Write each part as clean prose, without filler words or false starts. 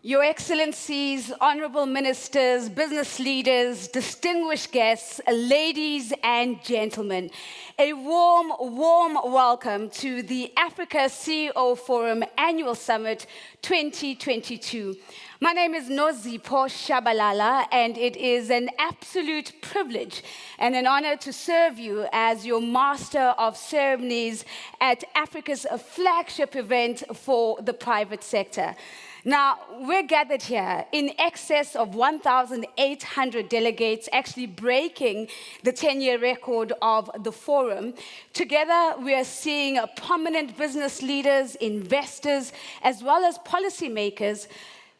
Your Excellencies, honorable ministers, business leaders, distinguished guests, ladies and gentlemen, a warm welcome to the Africa CEO Forum Annual Summit 2022. My name is Nozipho Shabalala, and it is an absolute privilege and an honor to serve you as your Master of Ceremonies at Africa's flagship event for the private sector. Now, we're gathered here in excess of 1,800 delegates, actually breaking the 10-year record of the forum. Together, we are seeing prominent business leaders, investors, as well as policymakers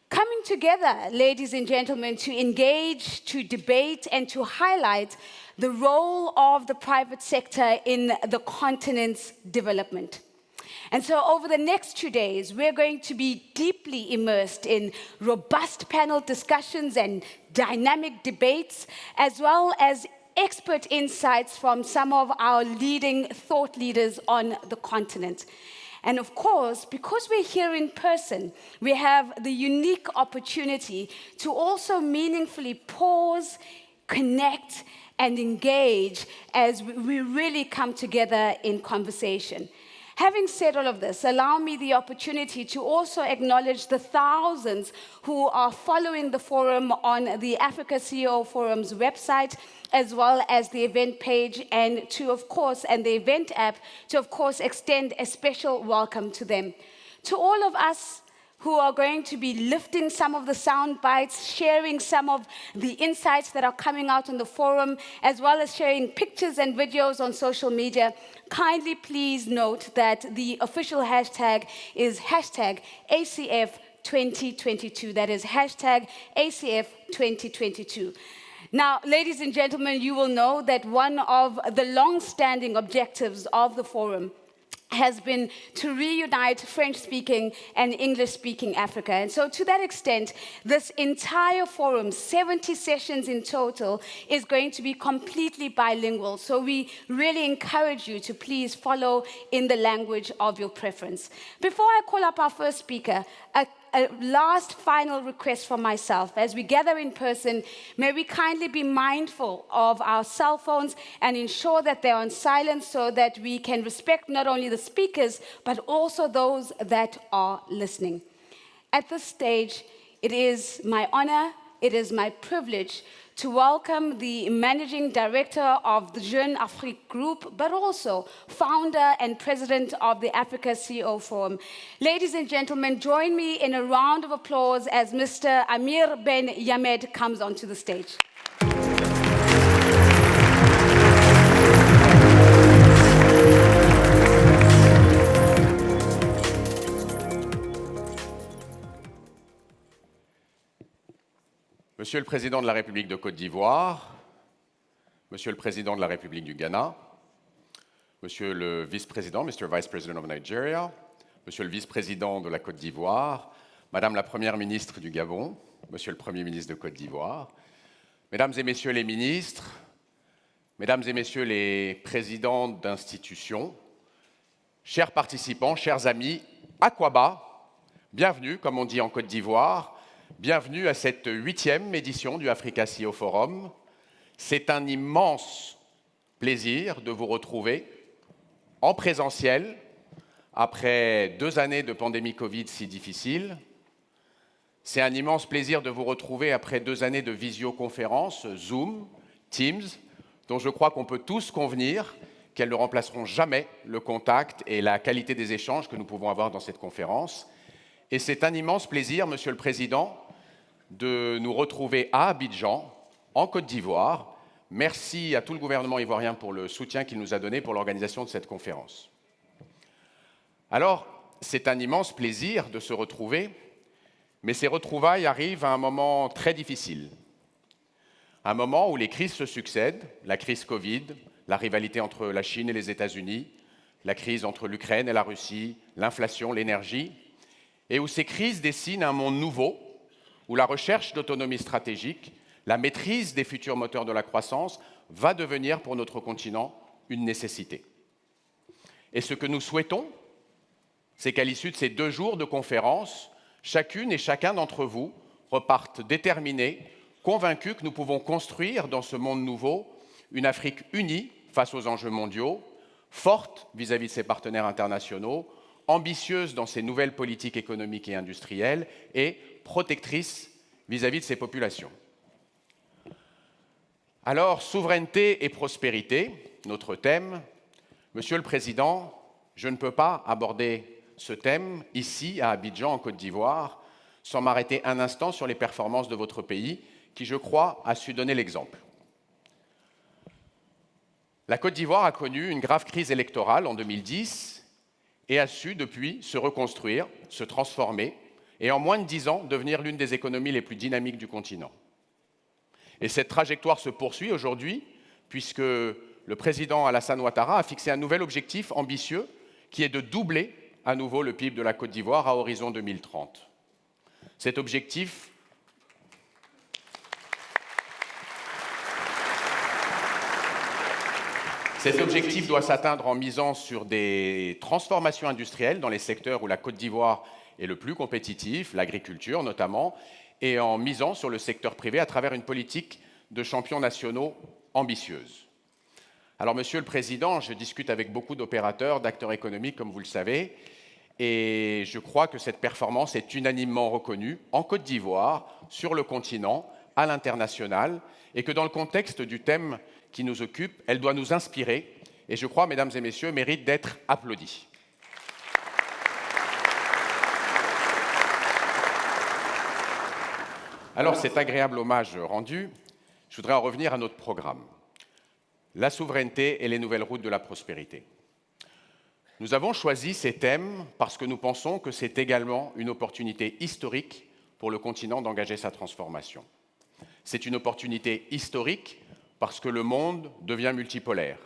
coming together, ladies and gentlemen, to engage, to debate, and to highlight the role of the private sector in the continent's development. And so over the next 2 days, we're going to be deeply immersed in robust panel discussions and dynamic debates, as well as expert insights from some of our leading thought leaders on the continent. And of course, because we're here in person, we have the unique opportunity to also meaningfully pause, connect, and engage as we really come together in conversation. Having said all of this, allow me the opportunity to also acknowledge the thousands who are following the forum on the Africa CEO Forum's website, as well as the event page, and the event app, to of course extend a special welcome to them. To all of us who are going to be lifting some of the sound bites, sharing some of the insights that are coming out on the forum, as well as sharing pictures and videos on social media, kindly please note that the official hashtag is hashtag ACF 2022. That is hashtag ACF 2022. Now, ladies and gentlemen, you will know that one of the long-standing objectives of the forum has been to reunite French-speaking and English-speaking Africa. And so to that extent, this entire forum, 70 sessions in total, is going to be completely bilingual. So we really encourage you to please follow in the language of your preference. Before I call up our first speaker, a last final request from myself. As we gather in person, may we kindly be mindful of our cell phones and ensure that they're on silent so that we can respect not only the speakers, but also those that are listening. At this stage, it is my honor, it is my privilege to welcome the Managing Director of the Jeune Afrique Group, but also founder and president of the Africa CEO Forum. Ladies and gentlemen, join me in a round of applause as Mr. Amir Ben Yamed comes onto the stage. Monsieur le Président de la République de Côte d'Ivoire, Monsieur le Président de la République du Ghana, Monsieur le Vice-président, Mr. Vice President of Nigeria, Monsieur le Vice-président de la Côte d'Ivoire, Madame la Première ministre du Gabon, Monsieur le Premier ministre de Côte d'Ivoire, Mesdames et Messieurs les ministres, Mesdames et Messieurs les présidents d'institutions, chers participants, chers amis, Akwaba, bienvenue, comme on dit en Côte d'Ivoire. Bienvenue à cette 8e édition du Africa CEO Forum. C'est un immense plaisir de vous retrouver en présentiel après 2 années de pandémie Covid si difficile. C'est un immense plaisir de vous retrouver après 2 années de visioconférence, Zoom, Teams, dont je crois qu'on peut tous convenir qu'elles ne remplaceront jamais le contact et la qualité des échanges que nous pouvons avoir dans cette conférence. Et c'est un immense plaisir, Monsieur le Président, de nous retrouver à Abidjan, en Côte d'Ivoire. Merci à tout le gouvernement ivoirien pour le soutien qu'il nous a donné pour l'organisation de cette conférence. Alors, c'est un immense plaisir de se retrouver, mais ces retrouvailles arrivent à un moment très difficile. Un moment où les crises se succèdent, la crise Covid, la rivalité entre la Chine et les États-Unis, la crise entre l'Ukraine et la Russie, l'inflation, l'énergie, et où ces crises dessinent un monde nouveau, où la recherche d'autonomie stratégique, la maîtrise des futurs moteurs de la croissance va devenir pour notre continent une nécessité. Et ce que nous souhaitons, c'est qu'à l'issue de ces 2 jours de conférence, chacune et chacun d'entre vous repartent déterminés, convaincus que nous pouvons construire dans ce monde nouveau une Afrique unie face aux enjeux mondiaux, forte vis-à-vis de ses partenaires internationaux, ambitieuse dans ses nouvelles politiques économiques et industrielles et protectrice vis-à-vis de ses populations. Alors, souveraineté et prospérité, notre thème. Monsieur le Président, je ne peux pas aborder ce thème ici, à Abidjan, en Côte d'Ivoire, sans m'arrêter un instant sur les performances de votre pays, qui, je crois, a su donner l'exemple. La Côte d'Ivoire a connu une grave crise électorale en 2010 et a su, depuis, se reconstruire, se transformer et, en moins de 10 ans, devenir l'une des économies les plus dynamiques du continent. Et cette trajectoire se poursuit aujourd'hui, puisque le président Alassane Ouattara a fixé un nouvel objectif ambitieux, qui est de doubler à nouveau le PIB de la Côte d'Ivoire à horizon 2030. Cet objectif doit s'atteindre en misant sur des transformations industrielles dans les secteurs où la Côte d'Ivoire est le plus compétitif, l'agriculture notamment, et en misant sur le secteur privé à travers une politique de champions nationaux ambitieuse. Alors, Monsieur le Président, je discute avec beaucoup d'opérateurs, d'acteurs économiques, comme vous le savez, et je crois que cette performance est unanimement reconnue en Côte d'Ivoire, sur le continent, à l'international, et que dans le contexte du thème qui nous occupe, elle doit nous inspirer, et je crois, Mesdames et Messieurs, mérite d'être applaudie. Alors, cet agréable hommage rendu, je voudrais en revenir à notre programme. La souveraineté et les nouvelles routes de la prospérité. Nous avons choisi ces thèmes parce que nous pensons que c'est également une opportunité historique pour le continent d'engager sa transformation. C'est une opportunité historique parce que le monde devient multipolaire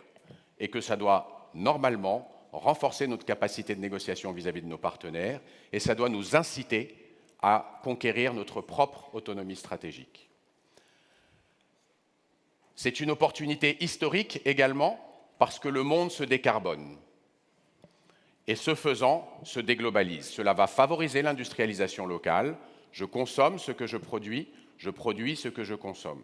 et que ça doit normalement renforcer notre capacité de négociation vis-à-vis de nos partenaires et ça doit nous inciter à conquérir notre propre autonomie stratégique. C'est une opportunité historique également parce que le monde se décarbone et ce faisant se déglobalise. Cela va favoriser l'industrialisation locale. Je consomme ce que je produis ce que je consomme.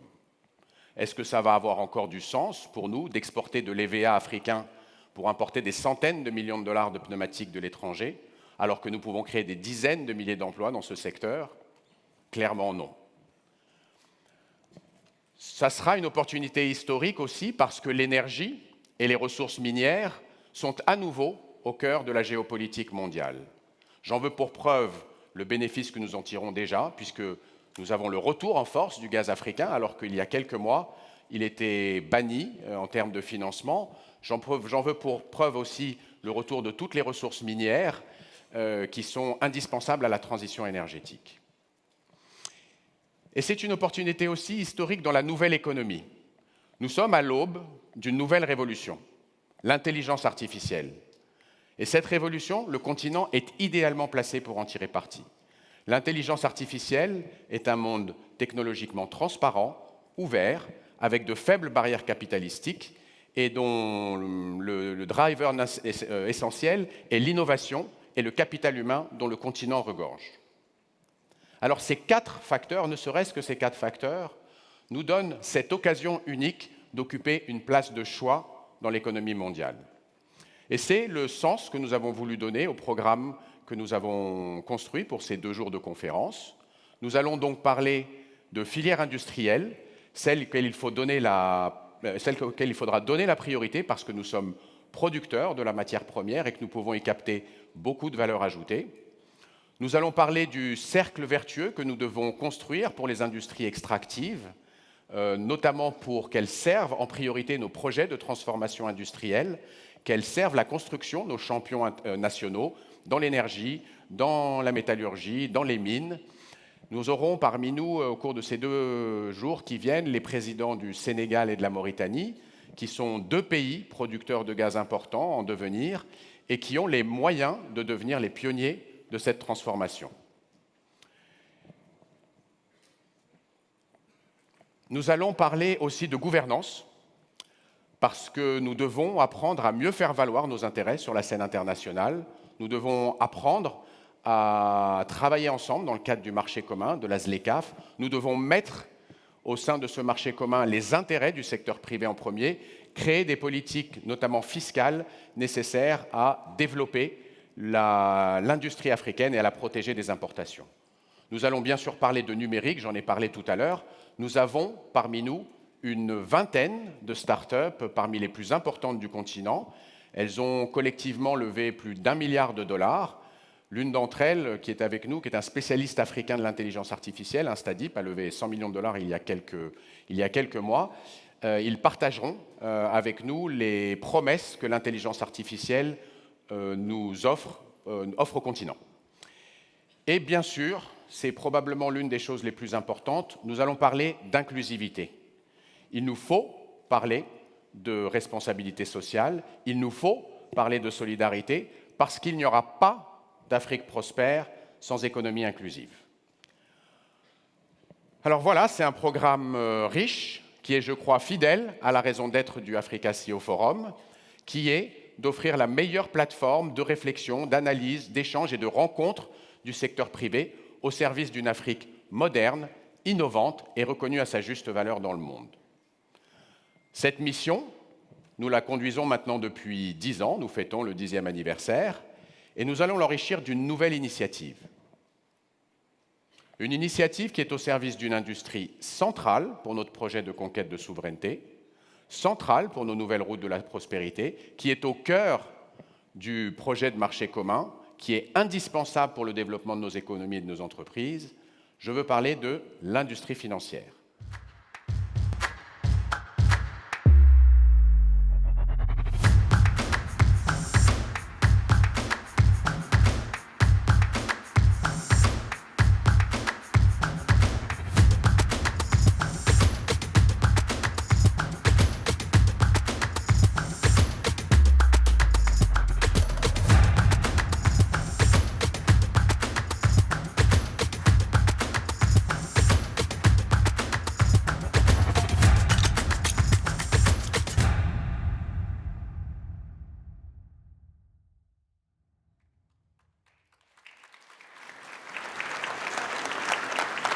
Est-ce que ça va avoir encore du sens pour nous d'exporter de l'EVA africain pour importer des centaines de millions de dollars de pneumatiques de l'étranger, alors que nous pouvons créer des dizaines de milliers d'emplois dans ce secteur? Clairement non. Ça sera une opportunité historique aussi parce que l'énergie et les ressources minières sont à nouveau au cœur de la géopolitique mondiale. J'en veux pour preuve le bénéfice que nous en tirons déjà, puisque nous avons le retour en force du gaz africain, alors qu'il y a quelques mois, il était banni en termes de financement. J'en veux pour preuve aussi le retour de toutes les ressources minières qui sont indispensables à la transition énergétique. Et c'est une opportunité aussi historique dans la nouvelle économie. Nous sommes à l'aube d'une nouvelle révolution, l'intelligence artificielle. Et cette révolution, le continent est idéalement placé pour en tirer parti. L'intelligence artificielle est un monde technologiquement transparent, ouvert, avec de faibles barrières capitalistiques et dont le driver essentiel est l'innovation et le capital humain dont le continent regorge. Alors ces 4 facteurs, ne serait-ce que ces 4 facteurs, nous donnent cette occasion unique d'occuper une place de choix dans l'économie mondiale. Et c'est le sens que nous avons voulu donner au programme que nous avons construit pour ces 2 jours de conférence. Nous allons donc parler de filières industrielles, celles auxquelles il faudra donner la priorité parce que nous sommes producteurs de la matière première et que nous pouvons y capter beaucoup de valeur ajoutée. Nous allons parler du cercle vertueux que nous devons construire pour les industries extractives, notamment pour qu'elles servent en priorité nos projets de transformation industrielle, qu'elles servent la construction, nos champions nationaux, dans l'énergie, dans la métallurgie, dans les mines. Nous aurons parmi nous, au cours de ces 2 jours qui viennent, les présidents du Sénégal et de la Mauritanie, qui sont 2 pays producteurs de gaz importants en devenir et qui ont les moyens de devenir les pionniers de cette transformation. Nous allons parler aussi de gouvernance, parce que nous devons apprendre à mieux faire valoir nos intérêts sur la scène internationale. Nous devons apprendre à travailler ensemble dans le cadre du marché commun, de la ZLECAf. Nous devons mettre au sein de ce marché commun les intérêts du secteur privé en premier, créer des politiques, notamment fiscales, nécessaires à développer l'industrie africaine et à la protéger des importations. Nous allons bien sûr parler de numérique, j'en ai parlé tout à l'heure. Nous avons parmi nous une vingtaine de start-up parmi les plus importantes du continent. Elles ont collectivement levé plus d'1 milliard de dollars. L'une d'entre elles, qui est avec nous, qui est un spécialiste africain de l'intelligence artificielle, Instadeep, a levé 100 millions de dollars il y a quelques mois. Ils partageront avec nous les promesses que l'intelligence artificielle nous offre au continent. Et bien sûr, c'est probablement l'une des choses les plus importantes, nous allons parler d'inclusivité. Il nous faut parler de responsabilité sociale, il nous faut parler de solidarité, parce qu'il n'y aura pas d'Afrique prospère sans économie inclusive. Alors voilà, c'est un programme riche, qui est, je crois, fidèle à la raison d'être du Africa CEO Forum, qui est d'offrir la meilleure plateforme de réflexion, d'analyse, d'échange et de rencontre du secteur privé au service d'une Afrique moderne, innovante et reconnue à sa juste valeur dans le monde. Cette mission, nous la conduisons maintenant depuis 10 ans, nous fêtons le 10e anniversaire, et nous allons l'enrichir d'une nouvelle initiative. Une initiative qui est au service d'une industrie centrale pour notre projet de conquête de souveraineté, centrale pour nos nouvelles routes de la prospérité, qui est au cœur du projet de marché commun, qui est indispensable pour le développement de nos économies et de nos entreprises. Je veux parler de l'industrie financière.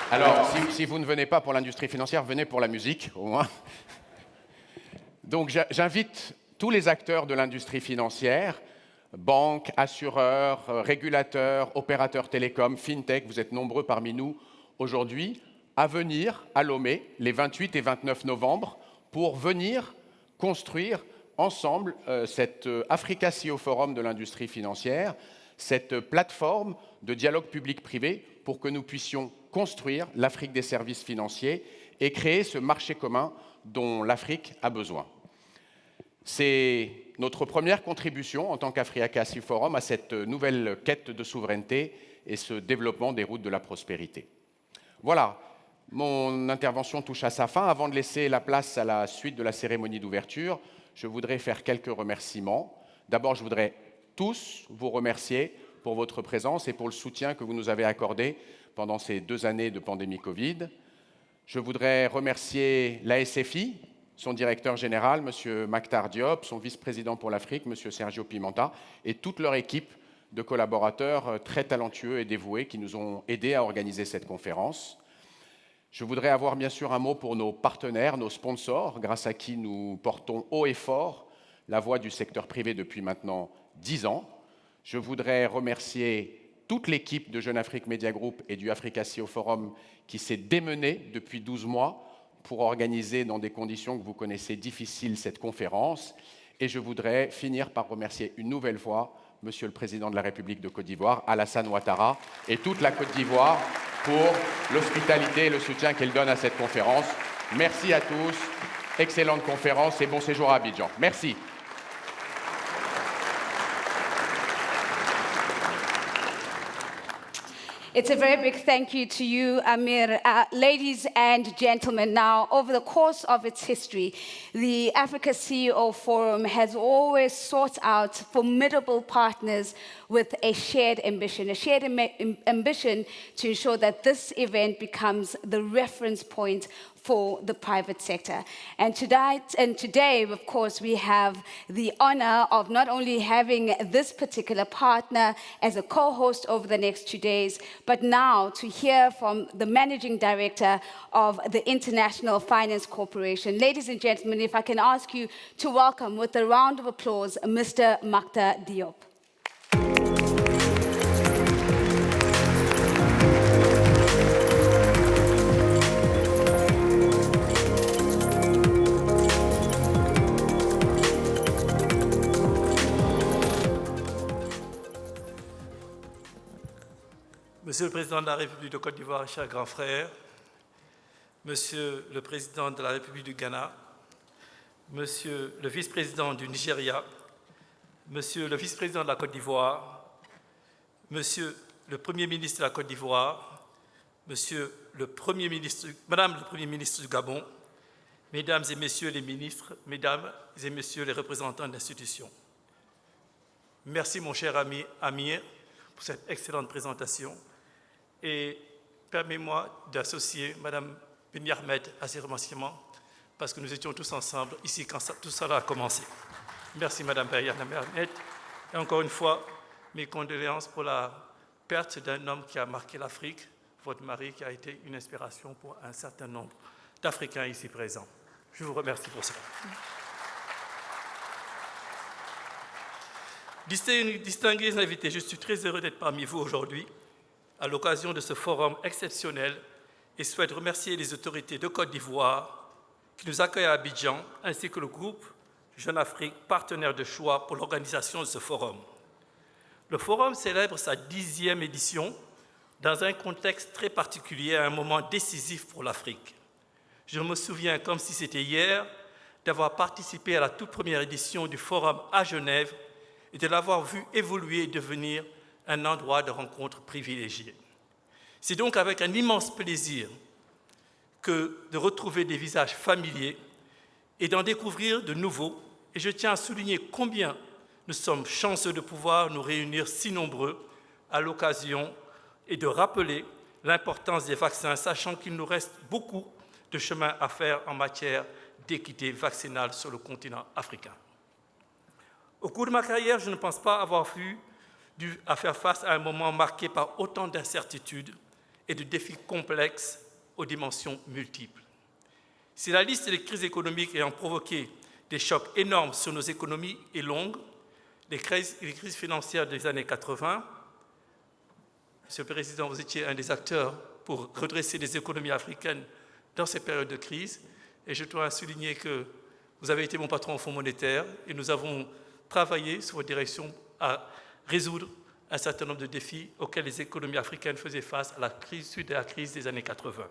Alors, si vous ne venez pas pour l'industrie financière, venez pour la musique, au moins. Donc, j'invite tous les acteurs de l'industrie financière, banques, assureurs, régulateurs, opérateurs télécoms, fintech, vous êtes nombreux parmi nous aujourd'hui, à venir à Lomé les 28 et 29 novembre pour venir construire ensemble cet Africa CEO Forum de l'industrie financière, cette plateforme de dialogue public-privé pour que nous puissions construire l'Afrique des services financiers et créer ce marché commun dont l'Afrique a besoin. C'est notre première contribution en tant qu'Africa CEO Forum à cette nouvelle quête de souveraineté et ce développement des routes de la prospérité. Voilà, mon intervention touche à sa fin. Avant de laisser la place à la suite de la cérémonie d'ouverture, je voudrais faire quelques remerciements. D'abord, je voudrais tous vous remercier pour votre présence et pour le soutien que vous nous avez accordé pendant ces 2 années de pandémie Covid. Je voudrais remercier la SFI, son directeur général, M. Maktar Diop, son vice-président pour l'Afrique, M. Sergio Pimenta, et toute leur équipe de collaborateurs très talentueux et dévoués qui nous ont aidés à organiser cette conférence. Je voudrais avoir bien sûr un mot pour nos partenaires, nos sponsors, grâce à qui nous portons haut et fort la voix du secteur privé depuis maintenant 10 ans. Je voudrais remercier toute l'équipe de Jeune Afrique Media Group et du Africa CEO Forum qui s'est démenée depuis 12 mois pour organiser dans des conditions que vous connaissez difficiles cette conférence. Et je voudrais finir par remercier une nouvelle fois Monsieur le Président de la République de Côte d'Ivoire, Alassane Ouattara, et toute la Côte d'Ivoire pour l'hospitalité et le soutien qu'elle donne à cette conférence. Merci à tous, excellente conférence et bon séjour à Abidjan. Merci. It's a very big thank you to you, Amir. Ladies and gentlemen, now, over the course of its history, the Africa CEO Forum has always sought out formidable partners with a shared ambition to ensure that this event becomes the reference point for the private sector. And today, of course, we have the honor of not only having this particular partner as a co-host over the next 2 days, but now to hear from the managing director of the International Finance Corporation. Ladies and gentlemen, if I can ask you to welcome with a round of applause, Mr. Makta Diop. Monsieur le Président de la République de Côte d'Ivoire, cher grand frère, Monsieur le Président de la République du Ghana, Monsieur le Vice-président du Nigeria, Monsieur le Vice-président de la Côte d'Ivoire, Monsieur le Premier ministre de la Côte d'Ivoire, Madame le Premier ministre du Gabon, Mesdames et Messieurs les ministres, Mesdames et Messieurs les représentants d'institutions. Merci mon cher ami Amir pour cette excellente présentation. Et permets-moi d'associer Mme Beni Ahmed à ces remerciements parce que nous étions tous ensemble ici quand tout cela a commencé. Merci Mme Beni Ahmed. Et encore une fois, mes condoléances pour la perte d'un homme qui a marqué l'Afrique, votre mari qui a été une inspiration pour un certain nombre d'Africains ici présents. Je vous remercie pour cela. Distingués invités, je suis très heureux d'être parmi vous aujourd'hui à l'occasion de ce forum exceptionnel et souhaite remercier les autorités de Côte d'Ivoire qui nous accueillent à Abidjan ainsi que le groupe Jeune Afrique, partenaire de choix pour l'organisation de ce forum. Le forum célèbre sa 10e édition dans un contexte très particulier, à un moment décisif pour l'Afrique. Je me souviens, comme si c'était hier, d'avoir participé à la toute première édition du forum à Genève et de l'avoir vu évoluer et devenir un endroit de rencontre privilégié. C'est donc avec un immense plaisir que de retrouver des visages familiers et d'en découvrir de nouveaux. Et je tiens à souligner combien nous sommes chanceux de pouvoir nous réunir si nombreux à l'occasion et de rappeler l'importance des vaccins, sachant qu'il nous reste beaucoup de chemin à faire en matière d'équité vaccinale sur le continent africain. Au cours de ma carrière, je ne pense pas avoir dû faire face à un moment marqué par autant d'incertitudes et de défis complexes aux dimensions multiples. Si la liste des crises économiques ayant provoqué des chocs énormes sur nos économies est longue, les crises financières des années 80, Monsieur le Président, vous étiez un des acteurs pour redresser les économies africaines dans ces périodes de crise, et je dois souligner que vous avez été mon patron au Fonds monétaire et nous avons travaillé sous votre direction à résoudre un certain nombre de défis auxquels les économies africaines faisaient face à la crise suite à la crise des années 80.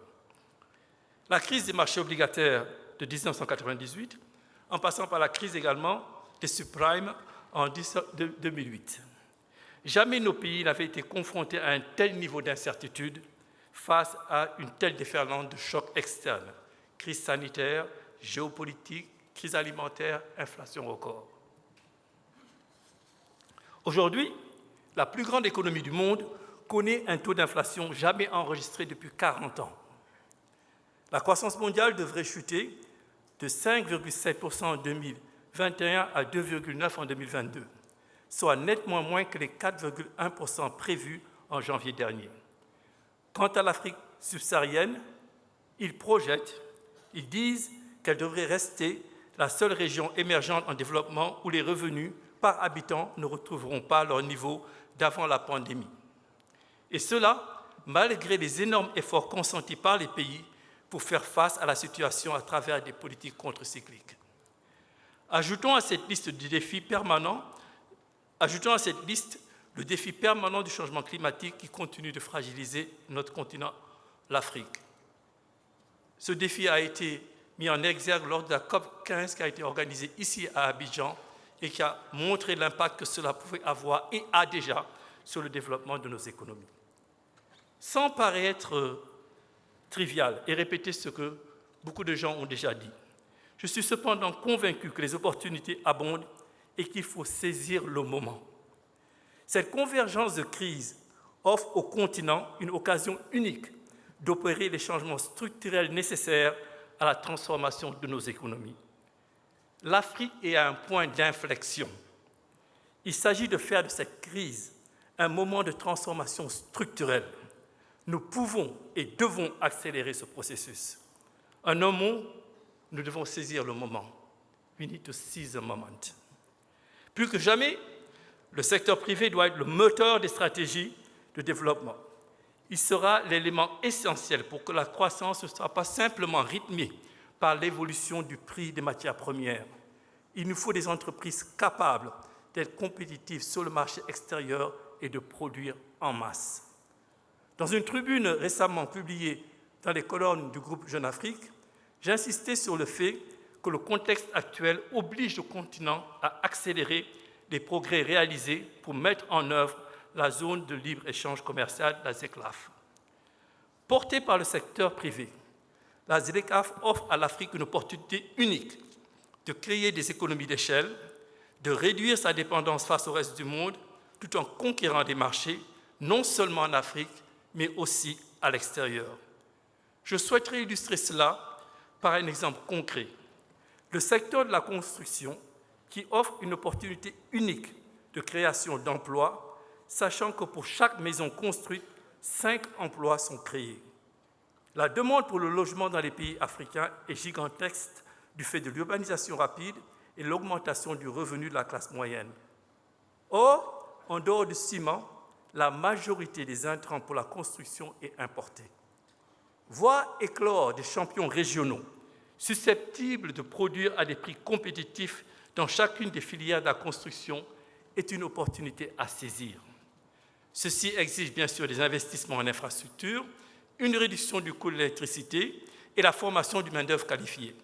La crise des marchés obligataires de 1998, en passant par la crise également des subprimes en 2008. Jamais nos pays n'avaient été confrontés à un tel niveau d'incertitude face à une telle déferlante de chocs externes, crise sanitaire, géopolitique, crise alimentaire, inflation record. Aujourd'hui, la plus grande économie du monde connaît un taux d'inflation jamais enregistré depuis 40 ans. La croissance mondiale devrait chuter de 5,7% en 2021 à 2,9% en 2022, soit nettement moins que les 4,1% prévus en janvier dernier. Quant à l'Afrique subsaharienne, ils disent qu'elle devrait rester la seule région émergente en développement où les revenus par habitant ne retrouveront pas leur niveau d'avant la pandémie. Et cela, malgré les énormes efforts consentis par les pays pour faire face à la situation à travers des politiques contre-cycliques. Ajoutons à cette liste le défi permanent du changement climatique qui continue de fragiliser notre continent, l'Afrique. Ce défi a été mis en exergue lors de la COP15 qui a été organisée ici à Abidjan et qui a montré l'impact que cela pouvait avoir et a déjà sur le développement de nos économies. Sans paraître trivial et répéter ce que beaucoup de gens ont déjà dit, je suis cependant convaincu que les opportunités abondent et qu'il faut saisir le moment. Cette convergence de crises offre au continent une occasion unique d'opérer les changements structurels nécessaires à la transformation de nos économies. L'Afrique est à un point d'inflexion. Il s'agit de faire de cette crise un moment de transformation structurelle. Nous pouvons et devons accélérer ce processus. En un mot, nous devons saisir le moment. We need to seize the moment. Plus que jamais, le secteur privé doit être le moteur des stratégies de développement. Il sera l'élément essentiel pour que la croissance ne soit pas simplement rythmée par l'évolution du prix des matières premières. Il nous faut des entreprises capables d'être compétitives sur le marché extérieur et de produire en masse. Dans une tribune récemment publiée dans les colonnes du groupe Jeune Afrique, j'ai insisté sur le fait que le contexte actuel oblige le continent à accélérer les progrès réalisés pour mettre en œuvre la zone de libre-échange commercial, la ZECLAF. Portée par le secteur privé, la ZECLAF offre à l'Afrique une opportunité unique de créer des économies d'échelle, de réduire sa dépendance face au reste du monde, tout en conquérant des marchés, non seulement en Afrique, mais aussi à l'extérieur. Je souhaiterais illustrer cela par un exemple concret. Le secteur de la construction, qui offre une opportunité unique de création d'emplois, sachant que pour chaque maison construite, 5 emplois sont créés. La demande pour le logement dans les pays africains est gigantesque du fait de l'urbanisation rapide et l'augmentation du revenu de la classe moyenne. Or, en dehors du ciment, la majorité des intrants pour la construction est importée. Voir éclore des champions régionaux susceptibles de produire à des prix compétitifs dans chacune des filières de la construction est une opportunité à saisir. Ceci exige bien sûr des investissements en infrastructures, une réduction du coût de l'électricité et la formation d'une main-d'œuvre qualifiée.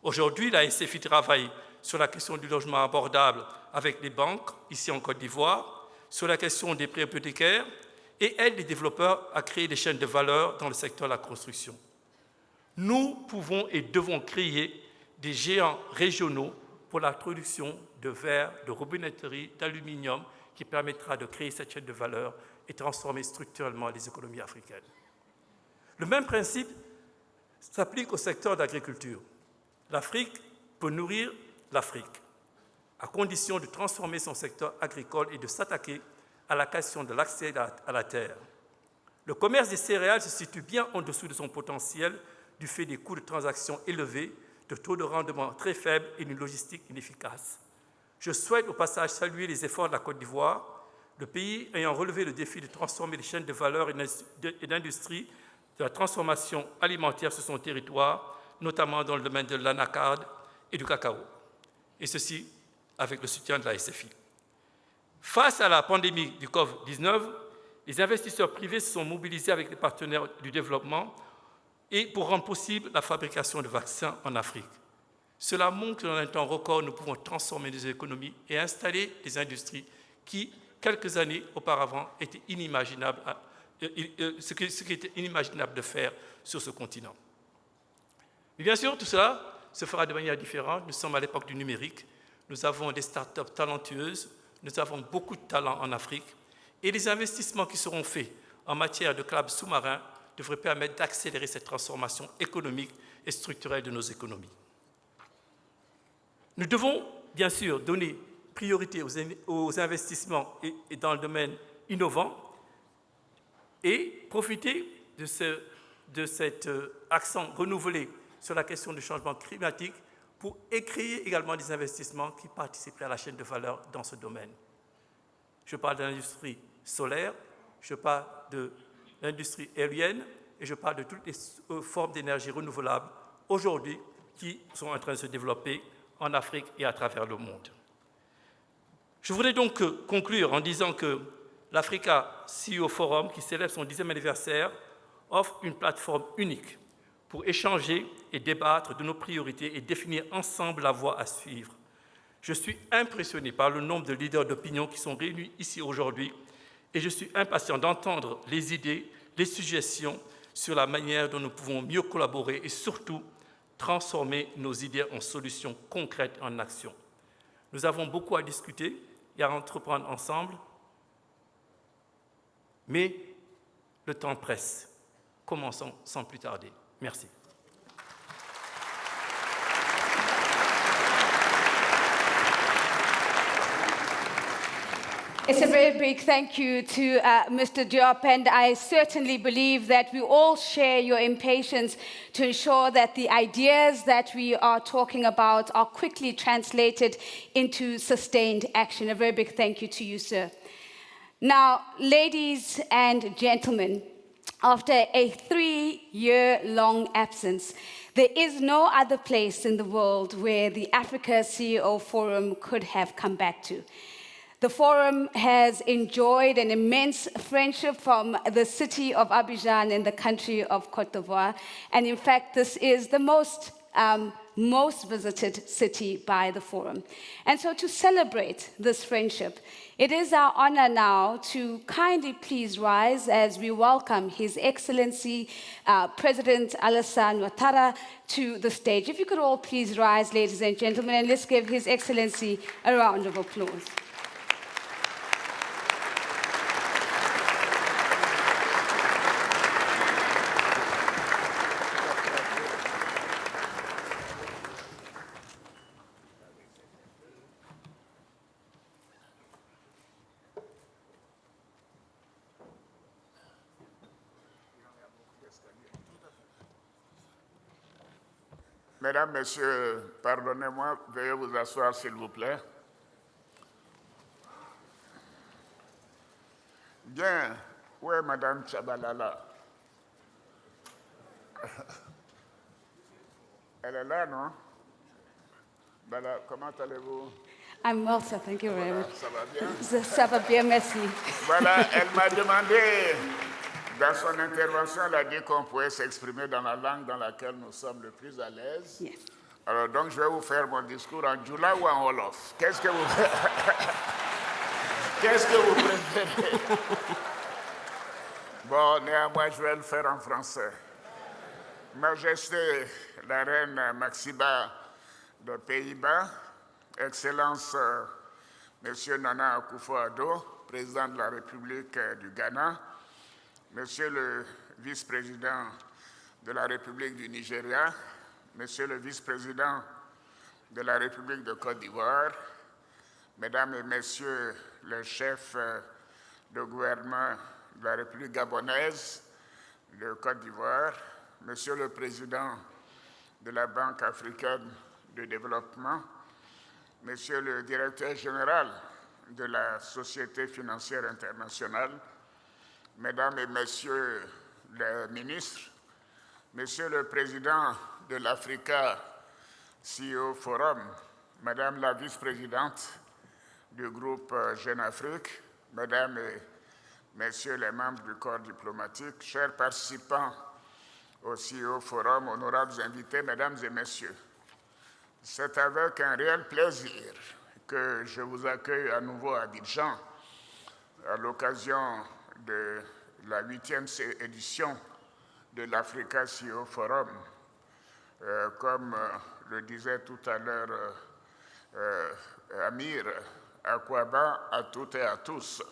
Aujourd'hui, la SFI travaille sur la question du logement abordable avec les banques, ici en Côte d'Ivoire, sur la question des prêts hypothécaires et aide les développeurs à créer des chaînes de valeur dans le secteur de la construction. Nous pouvons et devons créer des géants régionaux pour la production de verre, de robinetterie, d'aluminium qui permettra de créer cette chaîne de valeur et transformer structurellement les économies africaines. Le même principe s'applique au secteur de l'agriculture. L'Afrique peut nourrir l'Afrique, à condition de transformer son secteur agricole et de s'attaquer à la question de l'accès à la terre. Le commerce des céréales se situe bien en dessous de son potentiel du fait des coûts de transaction élevés, de taux de rendement très faibles et d'une logistique inefficace. Je souhaite au passage saluer les efforts de la Côte d'Ivoire, le pays ayant relevé le défi de transformer les chaînes de valeur et d'industrie de la transformation alimentaire sur son territoire, notamment dans le domaine de l'anacarde et du cacao, et ceci avec le soutien de la SFI. Face à la pandémie du Covid-19, les investisseurs privés se sont mobilisés avec les partenaires du développement et pour rendre possible la fabrication de vaccins en Afrique. Cela montre que dans un temps record, nous pouvons transformer nos économies et installer des industries qui, quelques années auparavant, étaient inimaginables, ce qui était inimaginable de faire sur ce continent. Mais bien sûr, tout cela se fera de manière différente. Nous sommes à l'époque du numérique. Nous avons des start-up talentueuses. Nous avons beaucoup de talents en Afrique. Et les investissements qui seront faits en matière de câbles sous-marins devraient permettre d'accélérer cette transformation économique et structurelle de nos économies. Nous devons, bien sûr, donner priorité aux investissements et dans le domaine innovant et profiter de cet accent renouvelé sur la question du changement climatique pour créer également des investissements qui participeraient à la chaîne de valeur dans ce domaine. Je parle de l'industrie solaire, je parle de l'industrie aérienne et je parle de toutes les formes d'énergie renouvelable aujourd'hui qui sont en train de se développer en Afrique et à travers le monde. Je voudrais donc conclure en disant que l'Africa CEO Forum, qui célèbre son 10e anniversaire, offre une plateforme unique pour échanger et débattre de nos priorités et définir ensemble la voie à suivre. Je suis impressionné par le nombre de leaders d'opinion qui sont réunis ici aujourd'hui et je suis impatient d'entendre les idées, les suggestions sur la manière dont nous pouvons mieux collaborer et surtout transformer nos idées en solutions concrètes, en actions. Nous avons beaucoup à discuter et à entreprendre ensemble, mais le temps presse. Commençons sans plus tarder. Merci. It's a very big thank you to Mr. Diop, and I certainly believe that we all share your impatience to ensure that the ideas that we are talking about are quickly translated into sustained action. A very big thank you to you, sir. Now, ladies and gentlemen, after a 3-year-long absence, there is no other place in the world where the Africa CEO Forum could have come back to. The forum has enjoyed an immense friendship from the city of Abidjan in the country of Côte d'Ivoire. And in fact, this is the most visited city by the forum. And so to celebrate this friendship, it is our honor now to kindly please rise as we welcome His Excellency President Alassane Ouattara to the stage. If you could all please rise, ladies and gentlemen, and let's give His Excellency a round of applause. Mesdames, Messieurs, pardonnez-moi, veuillez vous asseoir s'il vous plaît. Bien, où est Madame Tchabalala? Elle est là, non? Bala, comment allez-vous? I'm well, sir. Thank you very much. Ça va bien? Ça va bien, merci. Voilà, elle m'a demandé, dans son intervention, elle a dit qu'on pouvait s'exprimer dans la langue dans laquelle nous sommes le plus à l'aise. Yes. Alors donc, je vais vous faire mon discours en Djoula ou en Wolof. Qu'est-ce que vous préférez? Bon, néanmoins, je vais le faire en français. Majesté, la reine Maxiba des Pays-Bas, Excellence, Monsieur Nana Akufo-Addo, président de la République du Ghana, Monsieur le vice-président de la République du Nigeria, Monsieur le vice-président de la République de Côte d'Ivoire, Mesdames et Messieurs les chefs de gouvernement de la République gabonaise, de Côte d'Ivoire, Monsieur le président de la Banque africaine de développement, Monsieur le directeur général de la Société financière internationale, Mesdames et Messieurs les ministres, Monsieur le Président de l'Africa CEO Forum, Madame la vice-présidente du groupe Jeune Afrique, Mesdames et Messieurs les membres du corps diplomatique, chers participants au CEO Forum, honorables invités, Mesdames et Messieurs, c'est avec un réel plaisir que je vous accueille à nouveau à Abidjan à l'occasion de la 8e édition de l'Africa CEO Forum. Comme le disait tout à l'heure Amir, Akwaba à toutes et à tous.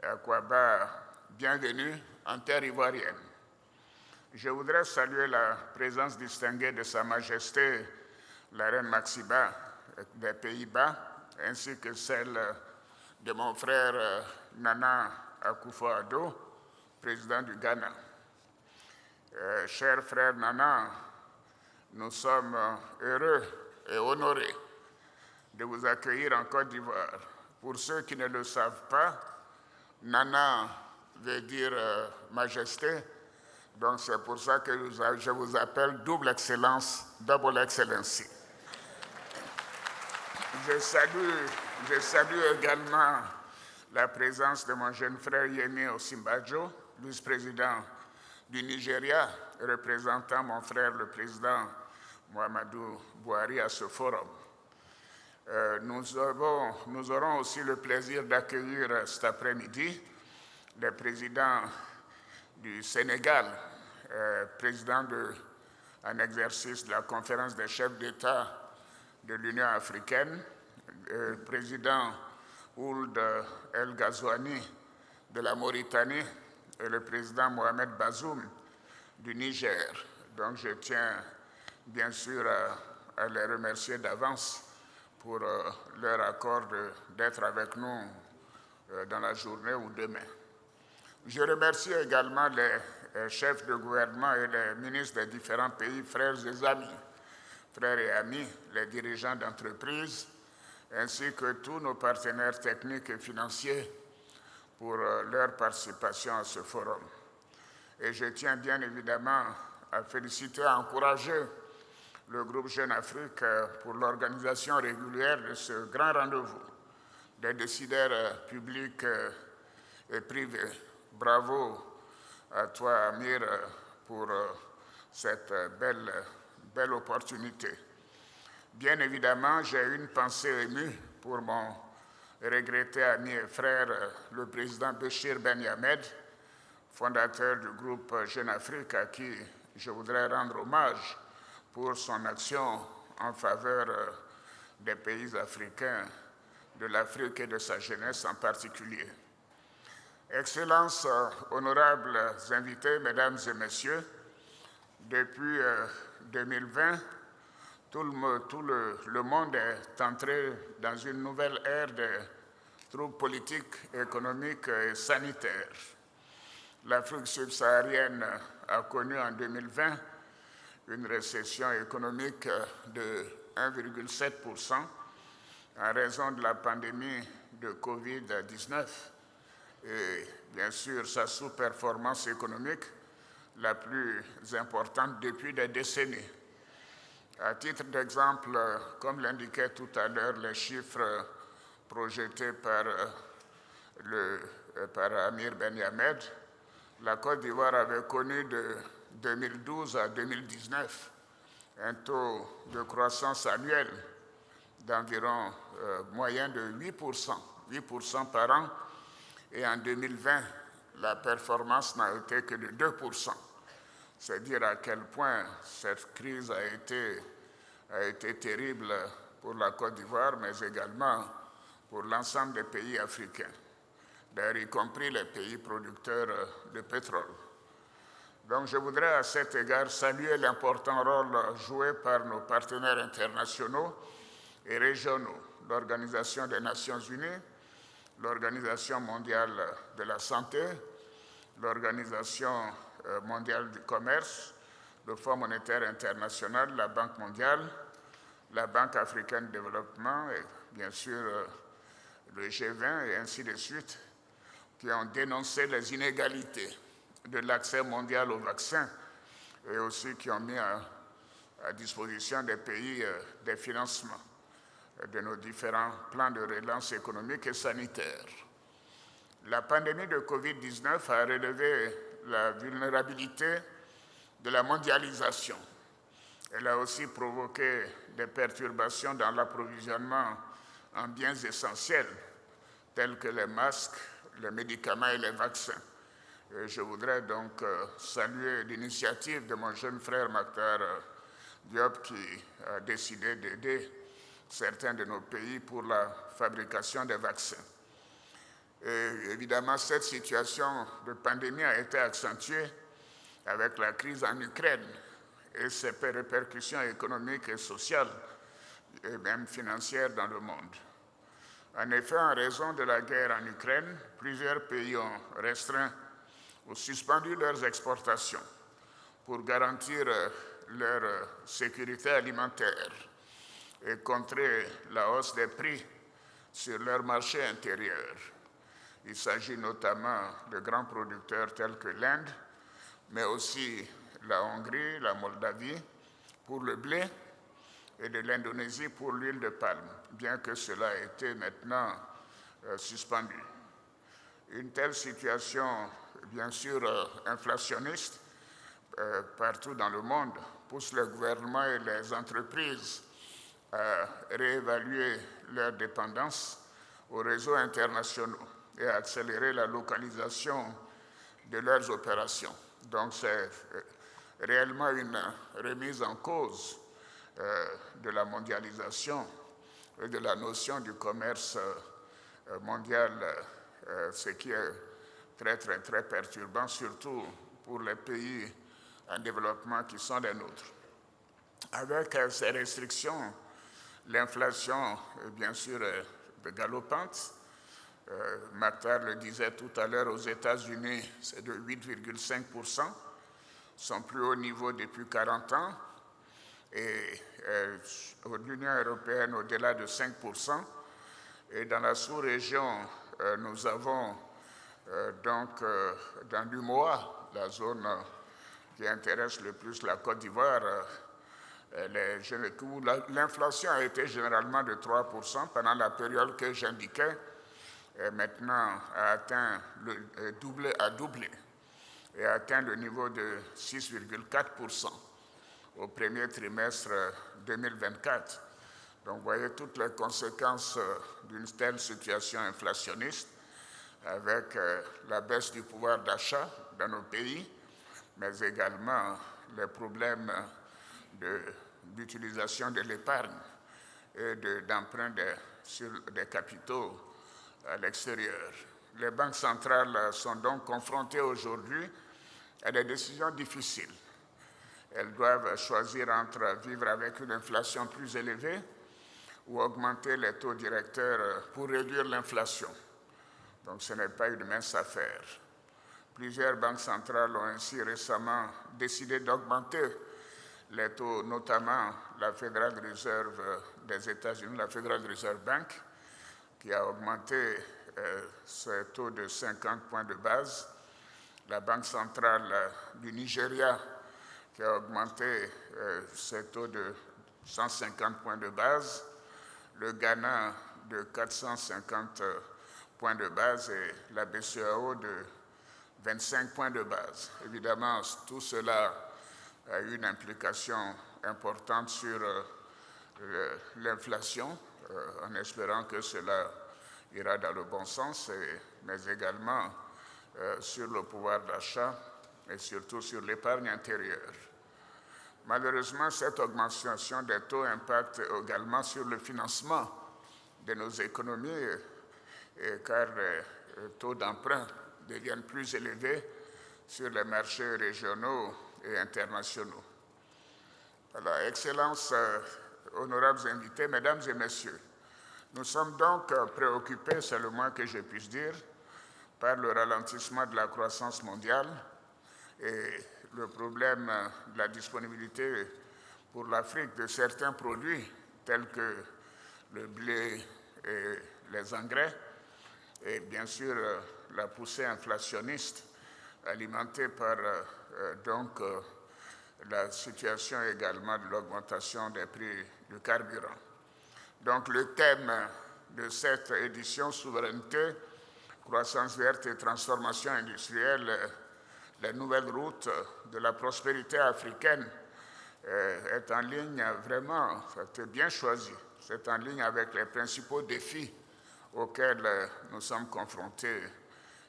Akwaba, bienvenue en terre ivoirienne. Je voudrais saluer la présence distinguée de Sa Majesté, la reine Maxiba des Pays-Bas, ainsi que celle de mon frère Nana Akufo-Addo, président du Ghana. Cher frère Nana, nous sommes heureux et honorés de vous accueillir en Côte d'Ivoire. Pour ceux qui ne le savent pas, Nana veut dire majesté, donc c'est pour ça que je vous appelle double excellence, double excellency. Je salue également la présence de mon jeune frère Yemi Osinbajo, vice-président du Nigeria, représentant mon frère le président Muhammadu Buhari à ce forum. Nous aurons aussi le plaisir d'accueillir cet après-midi le président du Sénégal, président en exercice de la conférence des chefs d'État de l'Union africaine, le président Ould El Ghazouani de la Mauritanie et le président Mohamed Bazoum du Niger. Donc je tiens bien sûr à les remercier d'avance pour leur accord d'être avec nous dans la journée ou demain. Je remercie également les chefs de gouvernement et les ministres des différents pays, frères et amis, les dirigeants d'entreprises, ainsi que tous nos partenaires techniques et financiers pour leur participation à ce forum. Et je tiens bien évidemment à féliciter, à encourager le groupe Jeune Afrique pour l'organisation régulière de ce grand rendez-vous des décideurs publics et privés. Bravo à toi, Amir, pour cette belle opportunité. Bien évidemment, j'ai une pensée émue pour mon regretté ami et frère, le président Béchir Ben Yamed, fondateur du groupe Jeune Afrique, à qui je voudrais rendre hommage pour son action en faveur des pays africains, de l'Afrique et de sa jeunesse en particulier. Excellences, honorables invités, mesdames et messieurs, depuis 2020, tout le monde est entré dans une nouvelle ère de troubles politiques, économiques et sanitaires. L'Afrique subsaharienne a connu en 2020 une récession économique de 1,7% en raison de la pandémie de Covid-19 et bien sûr sa sous-performance économique la plus importante depuis des décennies. À titre d'exemple, comme l'indiquaient tout à l'heure les chiffres projetés par Amir Ben Yamed, la Côte d'Ivoire avait connu de 2012 à 2019 un taux de croissance annuel d'environ moyen de 8% par an, et en 2020, la performance n'a été que de 2%. C'est dire à quel point cette crise a été terrible pour la Côte d'Ivoire, mais également pour l'ensemble des pays africains, d'ailleurs y compris les pays producteurs de pétrole. Donc je voudrais à cet égard saluer l'important rôle joué par nos partenaires internationaux et régionaux, l'Organisation des Nations Unies, l'Organisation mondiale de la santé, l'Organisation mondiale du commerce, le Fonds monétaire international, la Banque mondiale, la Banque africaine de développement et bien sûr le G20 et ainsi de suite, qui ont dénoncé les inégalités de l'accès mondial aux vaccins et aussi qui ont mis à disposition des pays des financements de nos différents plans de relance économique et sanitaire. La pandémie de Covid-19 a relevé la vulnérabilité de la mondialisation. Elle a aussi provoqué des perturbations dans l'approvisionnement en biens essentiels, tels que les masques, les médicaments et les vaccins. Et je voudrais donc saluer l'initiative de mon jeune frère Makhtar Diop qui a décidé d'aider certains de nos pays pour la fabrication des vaccins. Et évidemment, cette situation de pandémie a été accentuée avec la crise en Ukraine et ses répercussions économiques et sociales et même financières dans le monde. En effet, en raison de la guerre en Ukraine, plusieurs pays ont restreint ou suspendu leurs exportations pour garantir leur sécurité alimentaire et contrer la hausse des prix sur leur marché intérieur. Il s'agit notamment de grands producteurs tels que l'Inde, mais aussi la Hongrie, la Moldavie pour le blé et de l'Indonésie pour l'huile de palme, bien que cela ait été maintenant suspendu. Une telle situation, bien sûr inflationniste, partout dans le monde, pousse le gouvernement et les entreprises à réévaluer leur dépendance aux réseaux internationaux et à accélérer la localisation de leurs opérations. Donc c'est réellement une remise en cause de la mondialisation et de la notion du commerce mondial, ce qui est très perturbant, surtout pour les pays en développement qui sont les nôtres. Avec ces restrictions, l'inflation, bien sûr, est galopante Maktar le disait tout à l'heure, aux États-Unis, c'est de 8,5%, son plus haut niveau depuis 40 ans, et l'Union européenne au-delà de 5%. Et dans la sous-région, nous avons donc dans l'UMOA, la zone qui intéresse le plus la Côte d'Ivoire, l'inflation a été généralement de 3% pendant la période que j'indiquais. Maintenant a atteint a doublé et a atteint le niveau de 6,4% au premier trimestre 2024. Donc, vous voyez toutes les conséquences d'une telle situation inflationniste avec la baisse du pouvoir d'achat dans nos pays, mais également les problèmes d'utilisation de l'épargne et d'emprunt sur des capitaux à l'extérieur. Les banques centrales sont donc confrontées aujourd'hui à des décisions difficiles. Elles doivent choisir entre vivre avec une inflation plus élevée ou augmenter les taux directeurs pour réduire l'inflation. Donc ce n'est pas une mince affaire. Plusieurs banques centrales ont ainsi récemment décidé d'augmenter les taux, notamment la Federal Reserve des États-Unis, la Federal Reserve Bank, qui a augmenté ses taux de 50 points de base. La Banque centrale du Nigeria, qui a augmenté ses taux de 150 points de base. Le Ghana de 450 points de base et la BCEAO de 25 points de base. Évidemment, tout cela a eu une implication importante sur l'inflation, en espérant que cela ira dans le bon sens, mais également sur le pouvoir d'achat et surtout sur l'épargne intérieure. Malheureusement, cette augmentation des taux impacte également sur le financement de nos économies, car les taux d'emprunt deviennent plus élevés sur les marchés régionaux et internationaux. Voilà, Excellences, honorables invités, Mesdames et Messieurs, nous sommes donc préoccupés, c'est le moins que je puisse dire, par le ralentissement de la croissance mondiale et le problème de la disponibilité pour l'Afrique de certains produits tels que le blé et les engrais, et bien sûr la poussée inflationniste alimentée par la situation également de l'augmentation des prix du carburant. Donc le thème de cette édition, souveraineté, croissance verte et transformation industrielle, les nouvelles routes de la prospérité africaine, est en ligne vraiment, c'est bien choisi, c'est en ligne avec les principaux défis auxquels nous sommes confrontés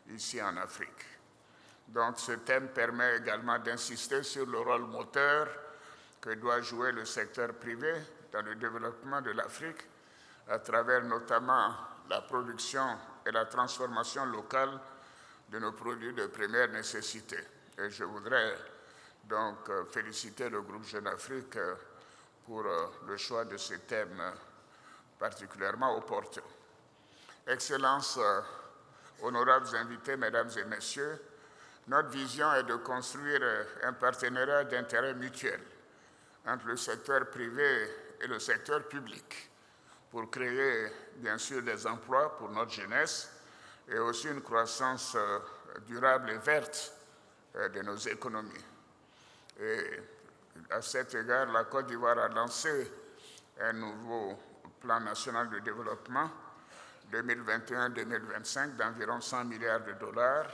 ici en Afrique. Donc ce thème permet également d'insister sur le rôle moteur que doit jouer le secteur privé dans le développement de l'Afrique, à travers notamment la production et la transformation locale de nos produits de première nécessité. Et je voudrais donc féliciter le groupe Jeune Afrique pour le choix de ce thème particulièrement opportun. Excellences, honorables invités, Mesdames et Messieurs, notre vision est de construire un partenariat d'intérêt mutuel entre le secteur privé et le secteur public pour créer, bien sûr, des emplois pour notre jeunesse et aussi une croissance durable et verte de nos économies. Et à cet égard, la Côte d'Ivoire a lancé un nouveau plan national de développement 2021-2025 d'environ 100 milliards de dollars,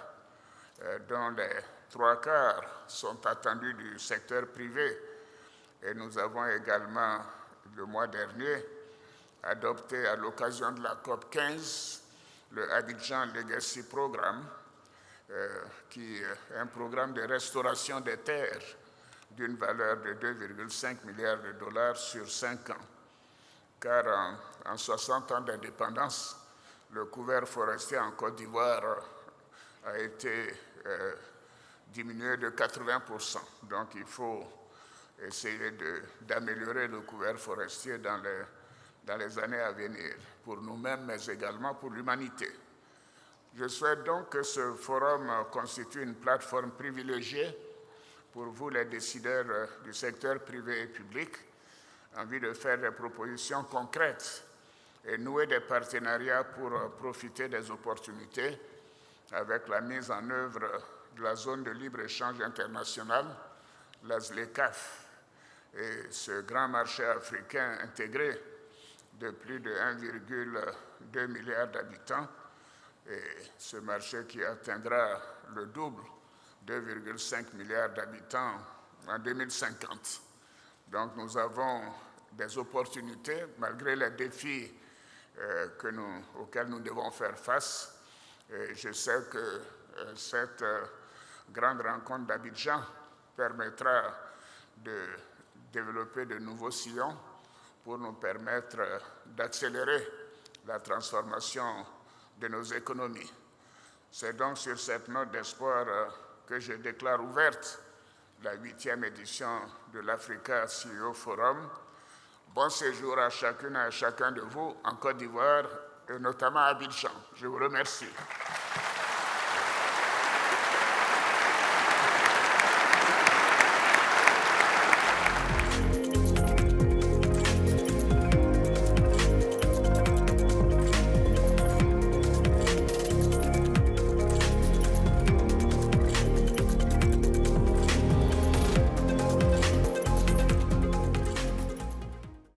dont les 3/4 sont attendus du secteur privé. Et nous avons également, le mois dernier, adopté à l'occasion de la COP 15 le Abidjan Legacy Programme, qui est un programme de restauration des terres d'une valeur de 2,5 milliards de dollars sur 5 ans. Car en 60 ans d'indépendance, le couvert forestier en Côte d'Ivoire a été diminué de 80%. Donc il faut essayer d'améliorer le couvert forestier dans les années à venir, pour nous-mêmes, mais également pour l'humanité. Je souhaite donc que ce forum constitue une plateforme privilégiée pour vous, les décideurs du secteur privé et public, en vue de faire des propositions concrètes et nouer des partenariats pour profiter des opportunités avec la mise en œuvre de la zone de libre-échange internationale, la ZLECAf, et ce grand marché africain intégré de plus de 1,2 milliard d'habitants, et ce marché qui atteindra le double, 2,5 milliards d'habitants en 2050. Donc nous avons des opportunités, malgré les défis auxquels nous devons faire face. Et je sais que cette grande rencontre d'Abidjan permettra de développer de nouveaux sillons pour nous permettre d'accélérer la transformation de nos économies. C'est donc sur cette note d'espoir que je déclare ouverte la 8e édition de l'Africa CEO Forum. Bon séjour à chacune et à chacun de vous en Côte d'Ivoire et notamment à Abidjan. Je vous remercie.